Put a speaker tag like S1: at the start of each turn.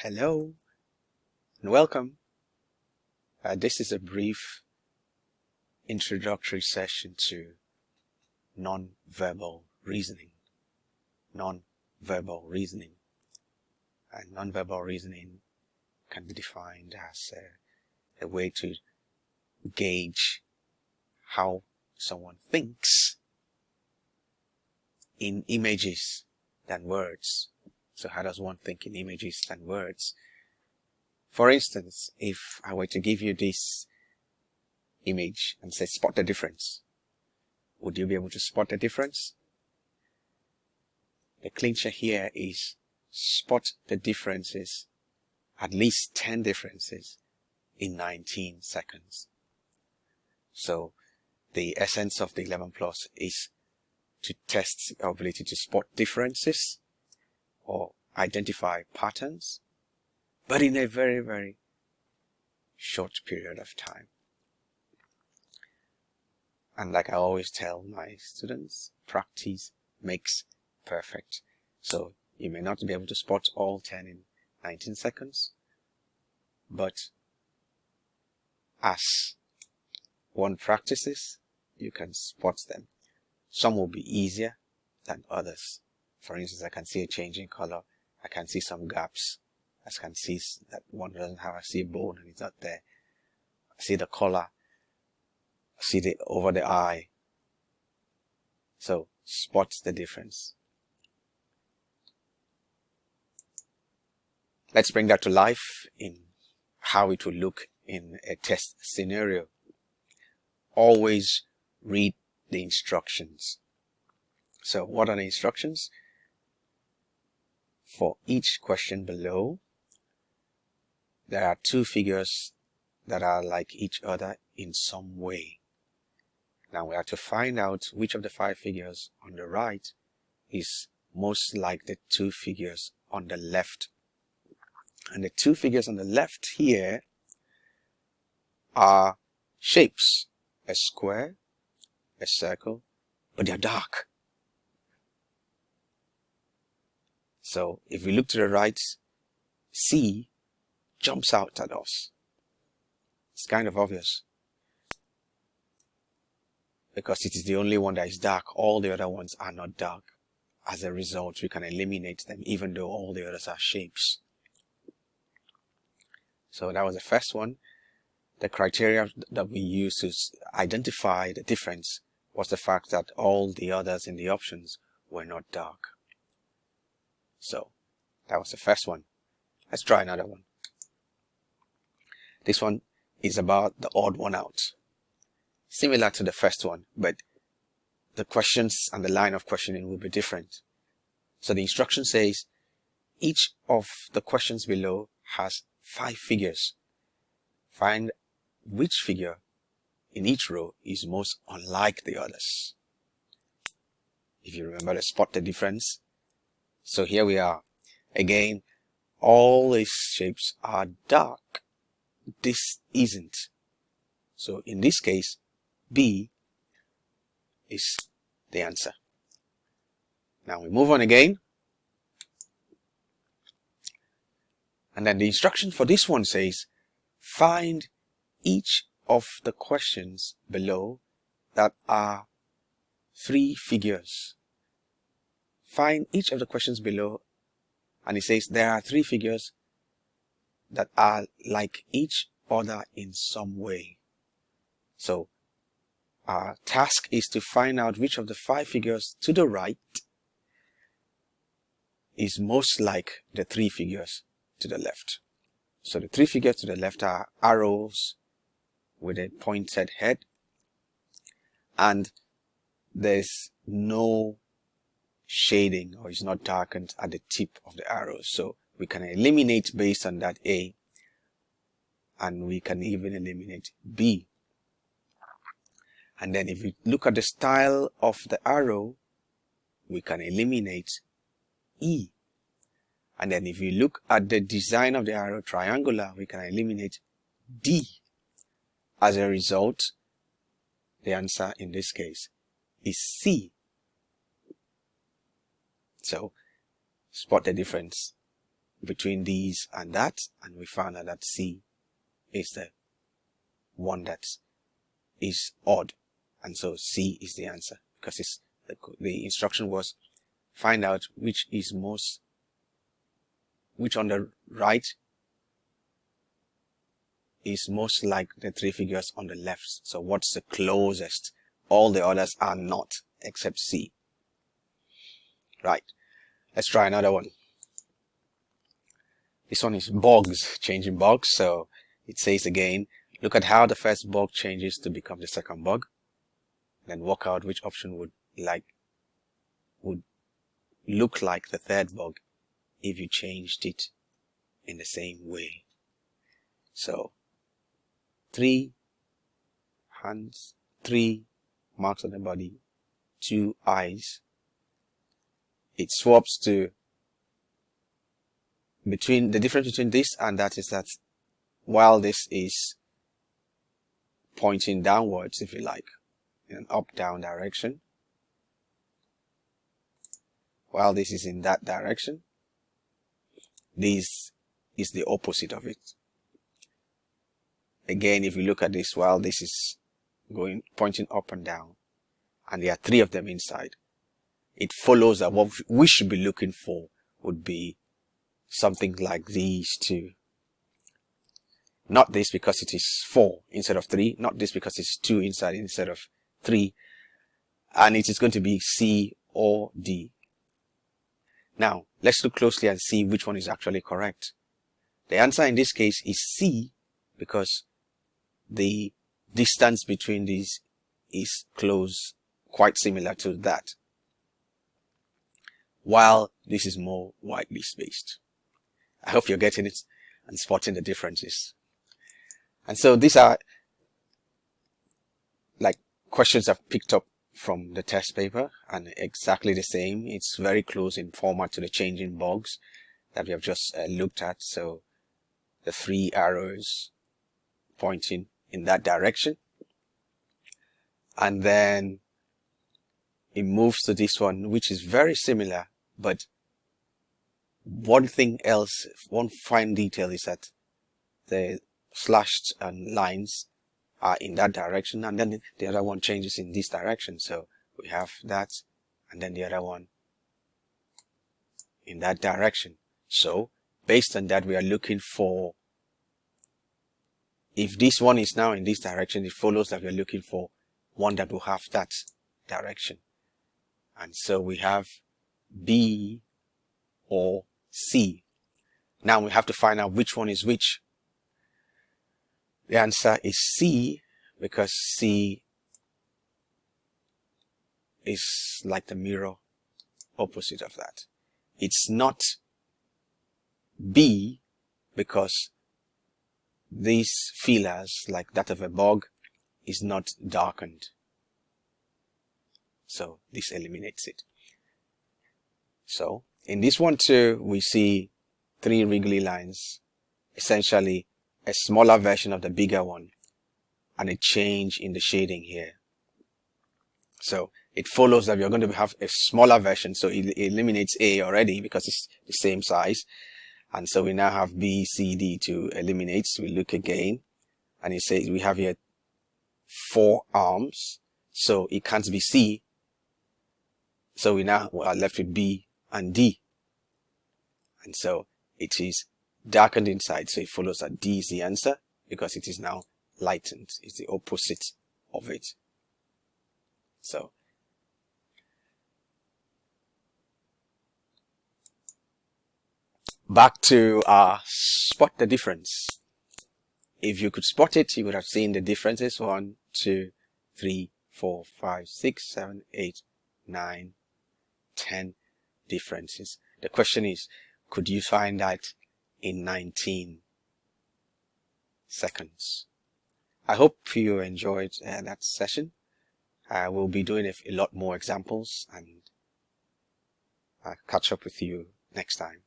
S1: Hello and welcome. This is a brief introductory session to non-verbal reasoning. Non-verbal reasoning. And non-verbal reasoning can be defined as a way to gauge how someone thinks in images than words. So how does one think in images than words? For instance, if I were to give you this image and say spot the difference, would you be able to spot the difference? The clincher here is spot the differences, at least 10 differences in 19 seconds. So the essence of the 11 plus is to test our ability to spot differences or identify patterns, but in a very, very short period of time. And like I always tell my students, practice makes perfect. So you may not be able to spot all 10 in 19 seconds, but as one practices, you can spot them. Some will be easier than others. For instance, I can see a change in color. I can see some gaps. I can see that one doesn't have, I see a bone and it's not there. I see the color. I see the over the eye. So spot the difference. Let's bring that to life in how it will look in a test scenario. Always read the instructions. So what are the instructions? For each question below, there are two figures that are like each other in some way. Now we have to find out which of the 5 figures on the right is most like the 2 figures on the left. And the 2 figures on the left here are shapes, a square, a circle, but they're dark. So if we look to the right, C jumps out at us. It's kind of obvious because it is the only one that is dark. All the other ones are not dark. As a result, we can eliminate them even though all the others are shapes. So that was the first one. The criteria that we used to identify the difference was the fact that all the others in the options were not dark. So that was the first one. Let's try another one. This one is about the odd one out. Similar to the first one, but the questions and the line of questioning will be different. So the instruction says each of the questions below has 5 figures. Find which figure in each row is most unlike the others. If you remember to spot the difference. So here we are. Again, all these shapes are dark. This isn't. So in this case, B is the answer. Now we move on again. And then the instruction for this one says, find each of the questions below that are 3 figures. Find each of the questions below, and it says there are 3 figures that are like each other in some way. So our task is to find out which of the 5 figures to the right is most like the 3 figures to the left. So the 3 figures to the left are arrows with a pointed head, and there's no shading, or it's not darkened at the tip of the arrows. So we can eliminate based on that A, and we can even eliminate B. And then if we look at the style of the arrow, we can eliminate E. And then if we look at the design of the arrow triangular, we can eliminate D. As a result, the answer in this case is C. So spot the difference. between these and that, and we found out that C is the one that is odd, and so C is the answer, because it's the instruction was find out which on the right is most like the three figures on the left. So what's the closest? All the others are not, except C. Right. Let's try another one. This one is bugs, changing bugs. So it says again, look at how the first bug changes to become the second bug. Then work out which option would look like the third bug if you changed it in the same way. So 3 hands, 3 marks on the body, 2 eyes. It swaps to the difference between this and that is that while this is pointing downwards, if you like, in an up-down direction, while this is in that direction, this is the opposite of it. Again, if you look at this, while this is pointing up and down, and there are 3 of them inside, it follows that what we should be looking for would be something like these 2. Not this because it is 4 instead of 3, not this because it's 2 inside instead of 3, and it is going to be C or D. Now, let's look closely and see which one is actually correct. The answer in this case is C, because the distance between these is close, quite similar to that, while this is more widely spaced. I hope you're getting it and spotting the differences. And so these are like questions I've picked up from the test paper, and exactly the same. It's very close in format to the changing bugs that we have just looked at. So the 3 arrows pointing in that direction, and then it moves to this one, which is very similar, but one fine detail is that the slashed lines are in that direction, and then the other one changes in this direction. So we have that, and then the other one in that direction. So based on that, we are looking for, if this one is now in this direction, it follows that we are looking for one that will have that direction. And so we have B or C. Now we have to find out which one is which. The answer is C, because C is like the mirror opposite of that. It's not B, because these feelers, like that of a bug, is not darkened. So this eliminates it. So in this one too, we see 3 wriggly lines, essentially a smaller version of the bigger one, and a change in the shading here. So it follows that we are going to have a smaller version, so it eliminates A already because it's the same size. And so we now have B, C, D to eliminate. So we look again, and it says we have here 4 arms, so it can't be C. So we now are left with B and D. And so it is darkened inside, so it follows that D is the answer, because it is now lightened. It's the opposite of it. So back to spot the difference. If you could spot it, you would have seen the differences. 1, 2, 3, 4, 5, 6, 7, 8, 9, 10 differences. The question is, could you find that in 19 seconds? I hope you enjoyed that session. I will be doing a lot more examples, and I'll catch up with you next time.